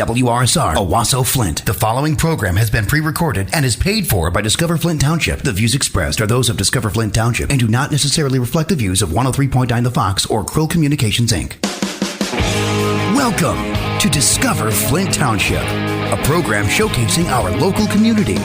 WRSR, Owasso, Flint. The following program has been pre-recorded and is paid for by Discover Flint Township. The views expressed are those of Discover Flint Township and do not necessarily reflect the views of 103.9 The Fox or Krill Communications, Inc. Welcome to Discover Flint Township, a program showcasing our local community.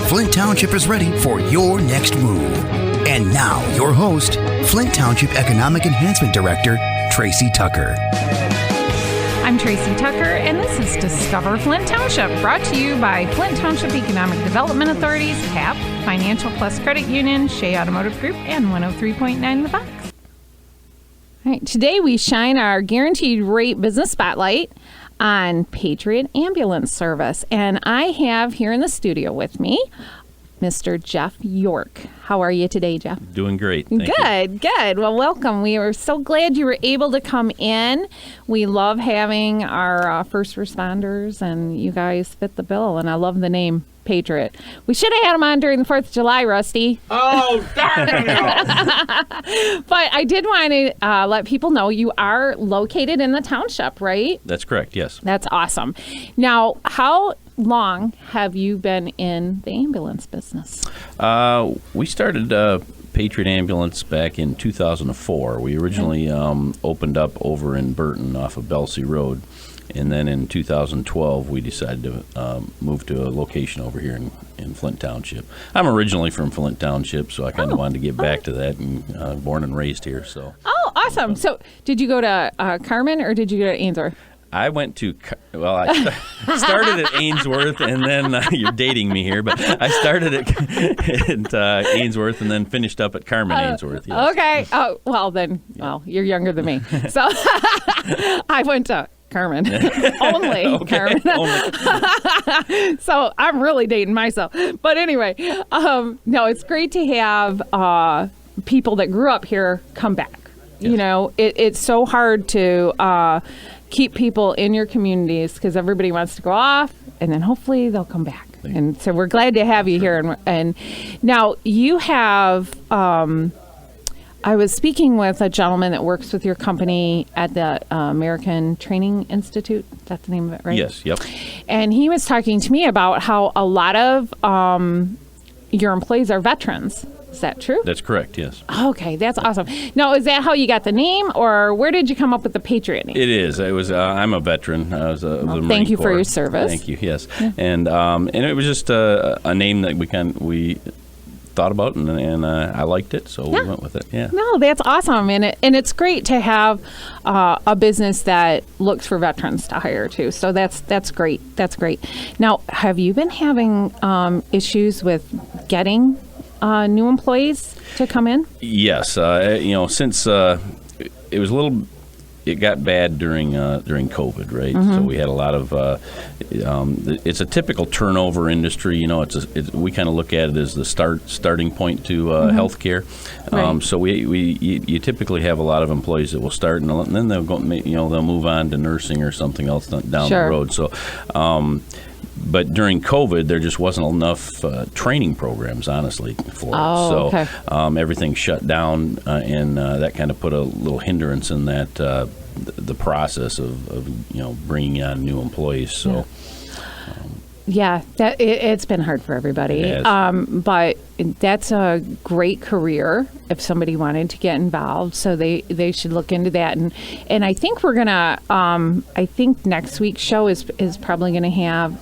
Flint Township is ready for your next move. And now, your host, Flint Township Economic Enhancement Director, Tracy Tucker. I'm Tracy Tucker, and this is Discover Flint Township, brought to you by Flint Township Economic Development Authorities, CAP, Financial Plus Credit Union, Shea Automotive Group, and 103.9 The Fox. All right, today we shine our guaranteed rate business spotlight on Patriot Ambulance Service, and I have here in the studio with me Mr. Jeff Yorke. How are you today, Jeff? Doing great. Thank you. Good. Well, welcome. We are so glad you were able to come in. We love having our first responders, and you guys fit the bill, and I love the name Patriot. We should have had him on during the 4th of July, Rusty. Oh, darn it! But I did want to let people know you are located in the township, right? That's correct, yes. That's awesome. Now, how long have you been in the ambulance business? We started Patriot Ambulance back in 2004. We originally opened up over in Burton off of Belsey Road. And then in 2012, we decided to move to a location over here in Flint Township. I'm originally from Flint Township, so I kind of wanted to get back to that, and born and raised here. So. Oh, awesome. So did you go to Carmen or did you go to Ainsworth? I went to, I started at Ainsworth, and then, you're dating me here, but I started at Ainsworth and then finished up at Carmen Ainsworth. Yes. Okay. Oh, well then, you're younger than me. So I went to Carmen. Only Carmen. Only. So I'm really dating myself. But anyway, no, it's great to have people that grew up here come back. Yes. You know, it's so hard to keep people in your communities because everybody wants to go off, and then hopefully they'll come back. And so we're glad to have you here. And now you have, I was speaking with a gentleman that works with your company at the American Training Institute. That's the name of it, right? Yes, yep. And he was talking to me about how a lot of your employees are veterans. Is that true? That's correct, yes. Okay, that's awesome. Now, is that how you got the name, or where did you come up with the Patriot name? It is. It was. I'm a veteran. I was a Marine Thank you Corps. For your service. Thank you. Yes, yeah. And it was just a name that we thought about, and I liked it, so we went with it. Yeah. No, that's awesome, and it's great to have a business that looks for veterans to hire too. So that's great. That's great. Now, have you been having issues with getting new employees to come in? Yes. Since it was it got bad during COVID, right? Mm-hmm. So we had a lot of. It's a typical turnover industry. You know, we kind of look at it as the starting point to healthcare. Right. So you typically have a lot of employees that will start, and then they'll go. They'll move on to nursing or something else down Sure. the road. So. But during COVID, there just wasn't enough training programs, honestly, for us. So okay. Everything shut down, and that kind of put a little hindrance in that the process of bringing on new employees. So. Yeah, it's been hard for everybody. But that's a great career if somebody wanted to get involved. So they should look into that. And I think we're gonna. I think next week's show is probably going to have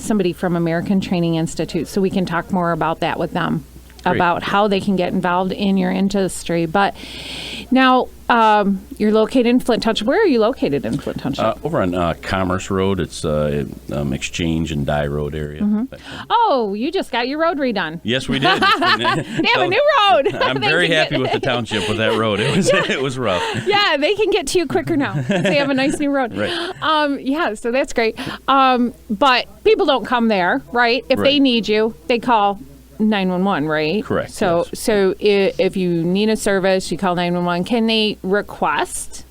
somebody from American Training Institute, so we can talk more about that with them. Great. About how they can get involved in your industry. But now you're located in Flint Township. Where are you located in Flint Township? Over on Commerce Road. It's Exchange and Dye Road area. Mm-hmm. Oh, you just got your road redone. Yes, we did. They have a new road. I'm very happy with the township with that road. It was rough. Yeah, they can get to you quicker now. They have a nice new road. Right. So that's great. But people don't come there, right? If they need you, they call 911, right? Correct. So yes. So if you need a service, you call 911. Can they request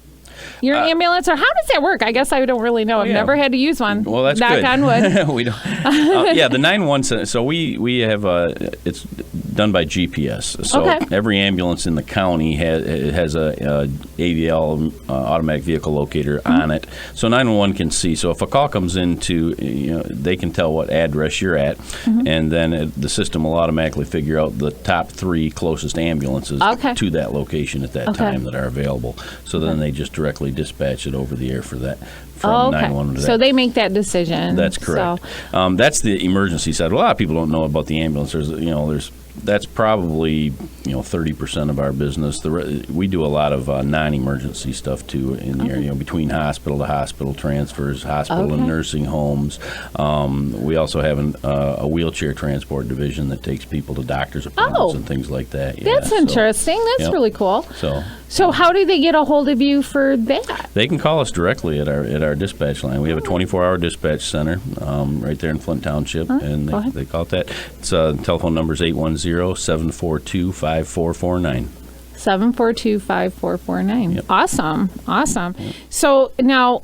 your ambulance, or how does that work? I guess I don't really know. I've never had to use one. Well, that's Knock good. on wood. We don't. The 911. So we have it's done by GPS. So every ambulance in the county has a AVL automatic vehicle locator on it. So 911 can see. So if a call comes into, they can tell what address you're at, and then the system will automatically figure out the top 3 closest ambulances to that location at that time that are available. So then they just directly dispatch it over the air for that. From 911 to that. So they make that decision. That's correct. So. That's the emergency side. A lot of people don't know about the ambulance. That's probably 30% of our business. We do a lot of non-emergency stuff too in the area, between hospital to hospital transfers, hospital and nursing homes. We also have a wheelchair transport division that takes people to doctor's appointments and things like that. That's interesting. That's really cool. So how do they get a hold of you for that? They can call us directly at our dispatch line. We have a 24-hour dispatch center right there in Flint Township, and they call it that. It's telephone number is 810-742-5449. 742-5449. Yep. Awesome. Yep. So now,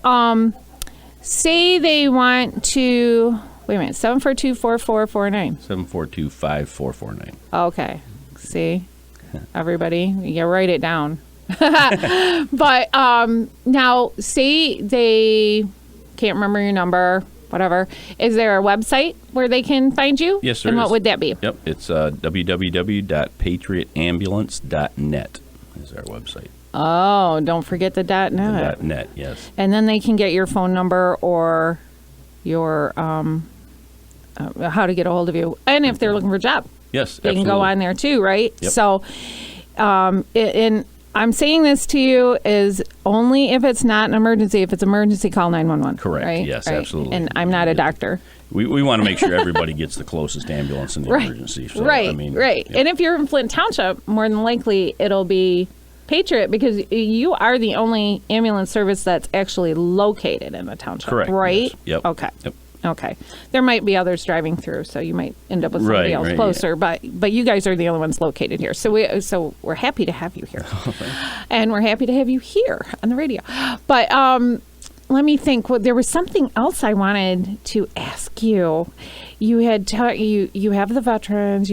say they want to. Wait a minute. 742-4449. 742-5449. Okay. See, everybody, you write it down. But now, say they can't remember your number, whatever. Is there a website where they can find you? Yes, there and is. what would that be? Yep, it's www.patriotambulance.net is our website. Oh, don't forget the .net. The .net, yes. And then they can get your phone number or your how to get a hold of you, and if they're looking for a job. Yes, they can go on there too, right? Yep. So, and I'm saying this to you is only if it's not an emergency. If it's emergency, call 911. Correct. Right? Yes, right. absolutely. And I'm not a doctor. We want to make sure everybody gets the closest ambulance in the emergency. So, right. Yeah. And if you're in Flint Township, more than likely it'll be Patriot, because you are the only ambulance service that's actually located in the township. Correct. Right? Yes. Yep. Okay. Yep. Okay. There might be others driving through, so you might end up with somebody else closer. Yeah. But you guys are the only ones located here, so we're happy to have you here, and we're happy to have you here on the radio. But let me think. Well, there was something else I wanted to ask you. You had you have the veterans.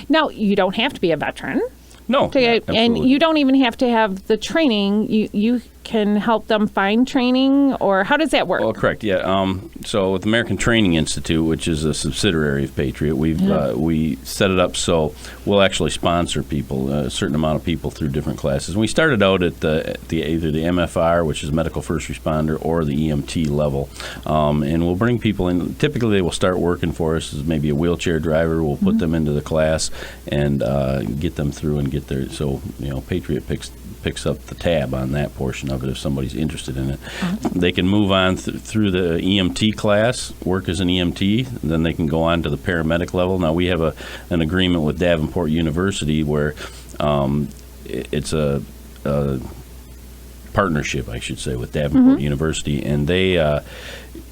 Now you don't have to be a veteran. No, and you don't even have to have the training. You can help them find training, or how does that work? Well, correct. Yeah. So with American Training Institute, which is a subsidiary of Patriot, we set it up so we'll actually sponsor people, a certain amount of people through different classes. And we started out at either the MFR, which is medical first responder, or the EMT level, and we'll bring people in. Typically, they will start working for us as maybe a wheelchair driver. We'll put them into the class and get them through and get there. So Patriot picks up the tab on that portion of it if somebody's interested in it. They can move on through the EMT class, work as an EMT, and then they can go on to the paramedic level. Now, we have an agreement with Davenport University where it's a partnership, I should say, with Davenport University, and they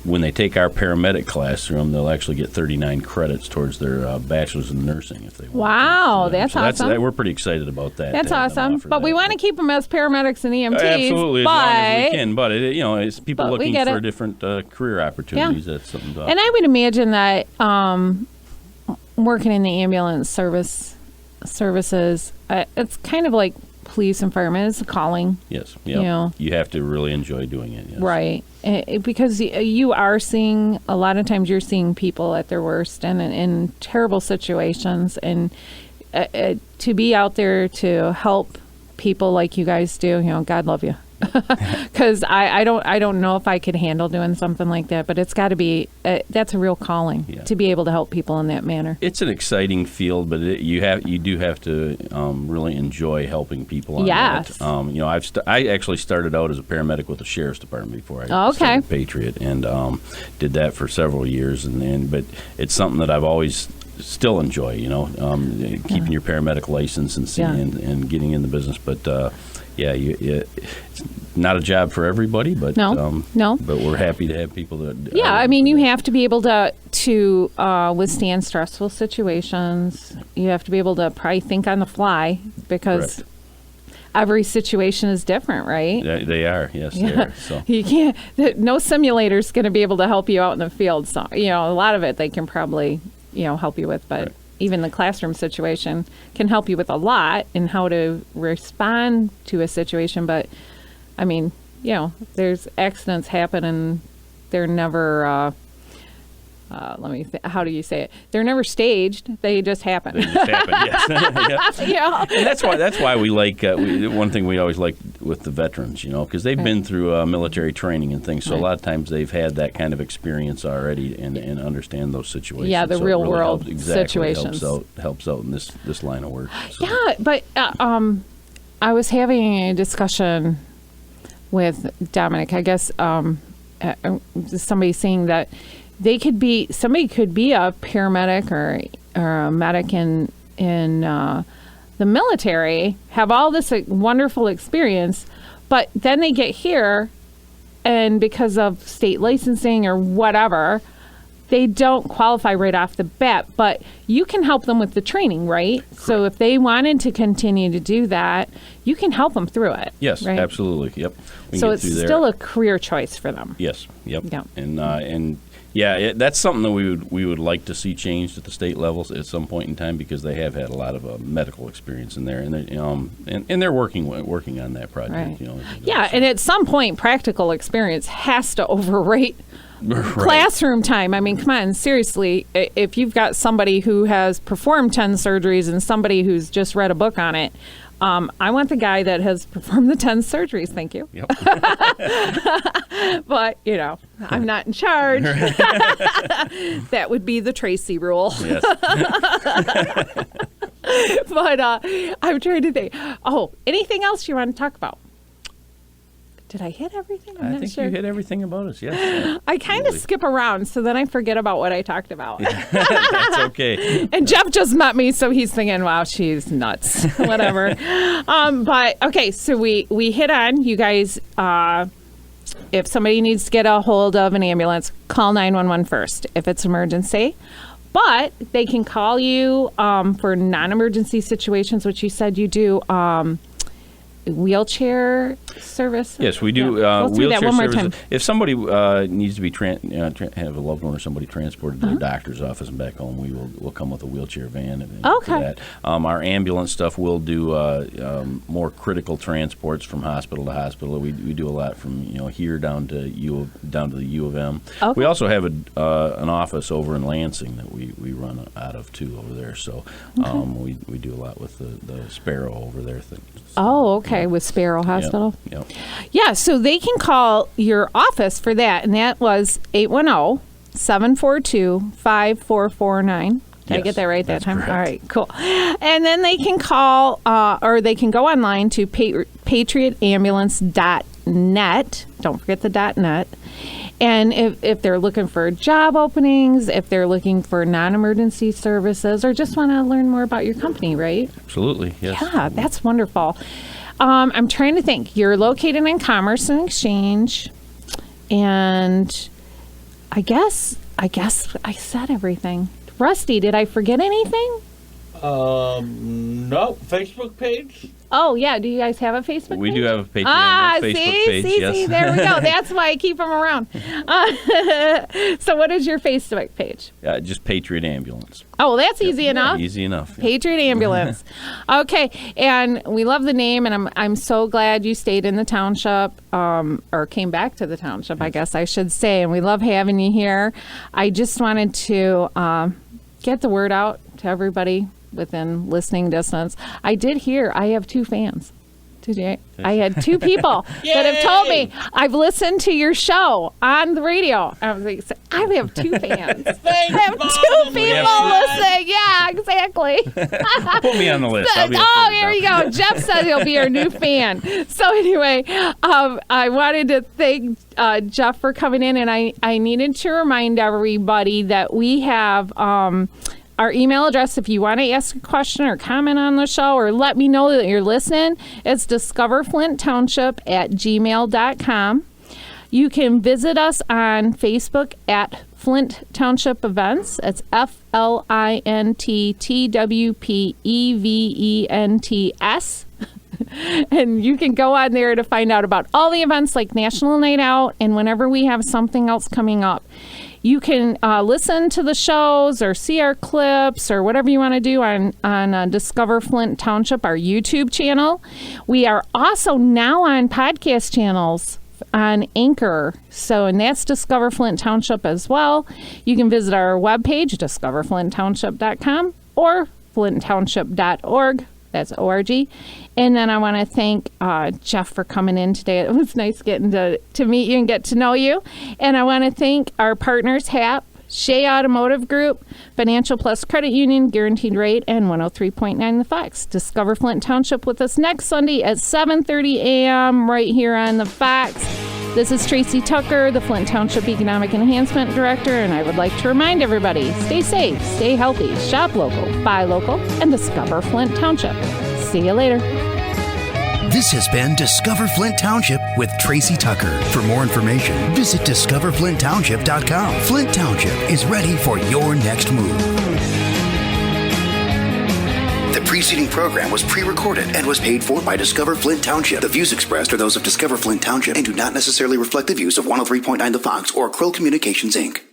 when they take our paramedic class through them, they'll actually get 39 credits towards their bachelor's in nursing if they want. Wow, that's awesome. We're pretty excited about that. That's awesome. But we want to keep them as paramedics and EMTs. Absolutely, as long as we can. But it's people looking for different career opportunities. Yeah. That's something. And I would imagine that working in the ambulance services, it's kind of like police and firemen. It's a calling. Yes. Yeah. You have to really enjoy doing it. Yes. Right. Because you are seeing, a lot of times you're seeing people at their worst and in terrible situations. And to be out there to help people like you guys do, God love you. Because I don't know if I could handle doing something like that, but it's got to be that's a real calling to be able to help people in that manner. It's an exciting field, but you do have to really enjoy helping people on that. I actually started out as a paramedic with the sheriff's department before I started Patriot, and did that for several years, but it's something that I've always still enjoy. Keeping your paramedic license and getting in the business, but. It's not a job for everybody, but no. But we're happy to have people that. You have to be able to withstand stressful situations. You have to be able to probably think on the fly, because every situation is different, right? They are, yes, they are. So. You can't, no simulator's going to be able to help you out in the field. So, a lot of it they can probably, help you with, but even the classroom situation can help you with a lot in how to respond to a situation. But, I mean, there's accidents happen and they're never, how do you say it? They're never staged. They just happen. They just happen, yes. And that's why we like, one thing we always like with the veterans, because they've been through military training and things. So a lot of times they've had that kind of experience already and understand those situations. Yeah, the so real really world situations. Helps out in this line of work. So. Yeah, but I was having a discussion with Dominic, I guess, somebody saying that somebody could be a paramedic or a medic in the military, have all this wonderful experience, but then they get here and because of state licensing or whatever, they don't qualify right off the bat, but you can help them with the training, right? Correct. So if they wanted to continue to do that, you can help them through it. Yes, right? Absolutely. Yep. So it's still a career choice for them. Yes. Yep. Yeah. And that's something that we would like to see changed at the state levels at some point in time because they have had a lot of medical experience in there, and they're working on that project. Right. Yeah, and at some point, practical experience has to overrate classroom time. I mean, come on, seriously. If you've got somebody who has performed 10 surgeries and somebody who's just read a book on it, I want the guy that has performed the 10 surgeries. Thank you. Yep. But, I'm not in charge. That would be the Tracy rule. Yes. But I'm trying to think. Oh, anything else you want to talk about? Did I hit everything? I think you hit everything about us, yes. I kind of skip around, so then I forget about what I talked about. That's okay. And Jeff just met me, so he's thinking, wow, she's nuts. Whatever. But, okay, so we hit on, you guys, if somebody needs to get a hold of an ambulance, call 911 first if it's emergency. But they can call you for non-emergency situations, which you said you do. Wheelchair service? Yes, we do wheelchair services. If somebody needs to be have a loved one or somebody transported to their doctor's office and back home, we'll come with a wheelchair van and do that. Our ambulance stuff will do more critical transports from hospital to hospital. We do a lot from here down to the U of M. Okay. We also have an office over in Lansing that we run out of too over there. So we do a lot with the Sparrow over there. Oh, okay. With Sparrow Hospital? Yep. Yeah, so they can call your office for that, and that was 810-742-5449. Did I get that right that time? Correct. All right, cool. And then they can call, or they can go online to patriotambulance.net. Don't forget the .net. And if they're looking for job openings, if they're looking for non-emergency services, or just want to learn more about your company, right? Absolutely, yes. Yeah, that's wonderful. I'm trying to think. You're located in Commerce and Exchange, and I guess I said everything. Rusty, did I forget anything? No. Facebook page? Oh, yeah. Do you guys have a Facebook page? We do have a Facebook page. See, yes. there we go. That's why I keep them around. So what is your Facebook page? Just Patriot Ambulance. Oh, well, that's easy enough. Easy enough. Patriot Ambulance. Okay, and we love the name, and I'm so glad you stayed in the township, or came back to the township, I guess I should say, and we love having you here. I just wanted to get the word out to everybody within listening distance. I did hear I have 2 fans today. I had 2 people that have told me, I've listened to your show on the radio. I was like, I have 2 fans. I have 2 people listening. Yeah, exactly. Put me on the list. Here you go. Jeff said he'll be our new fan. So anyway, I wanted to thank Jeff for coming in, and I needed to remind everybody that we have our email address, if you want to ask a question or comment on the show or let me know that you're listening, it's discoverflinttownship@gmail.com. You can visit us on Facebook at Flint Township Events. It's FLINTTWPEVENTS. And you can go on there to find out about all the events like National Night Out and whenever we have something else coming up. You can listen to the shows or see our clips or whatever you want to do on Discover Flint Township, our YouTube channel. We are also now on podcast channels on Anchor. And that's Discover Flint Township as well. You can visit our webpage, discoverflinttownship.com or flinttownship.org. That's ORG. And then I want to thank Jeff for coming in today. It was nice getting to meet you and get to know you. And I want to thank our partners, HAP, Shea Automotive Group, Financial Plus Credit Union, Guaranteed Rate, and 103.9 The Fox. Discover Flint Township with us next Sunday at 7:30 a.m. right here on The Fox. This is Tracy Tucker, the Flint Township Economic Enhancement Director, and I would like to remind everybody, stay safe, stay healthy, shop local, buy local, and discover Flint Township. See you later. This has been Discover Flint Township with Tracy Tucker. For more information, visit discoverflinttownship.com. Flint Township is ready for your next move. The preceding program was pre-recorded and was paid for by Discover Flint Township. The views expressed are those of Discover Flint Township and do not necessarily reflect the views of 103.9 The Fox or Krill Communications, Inc.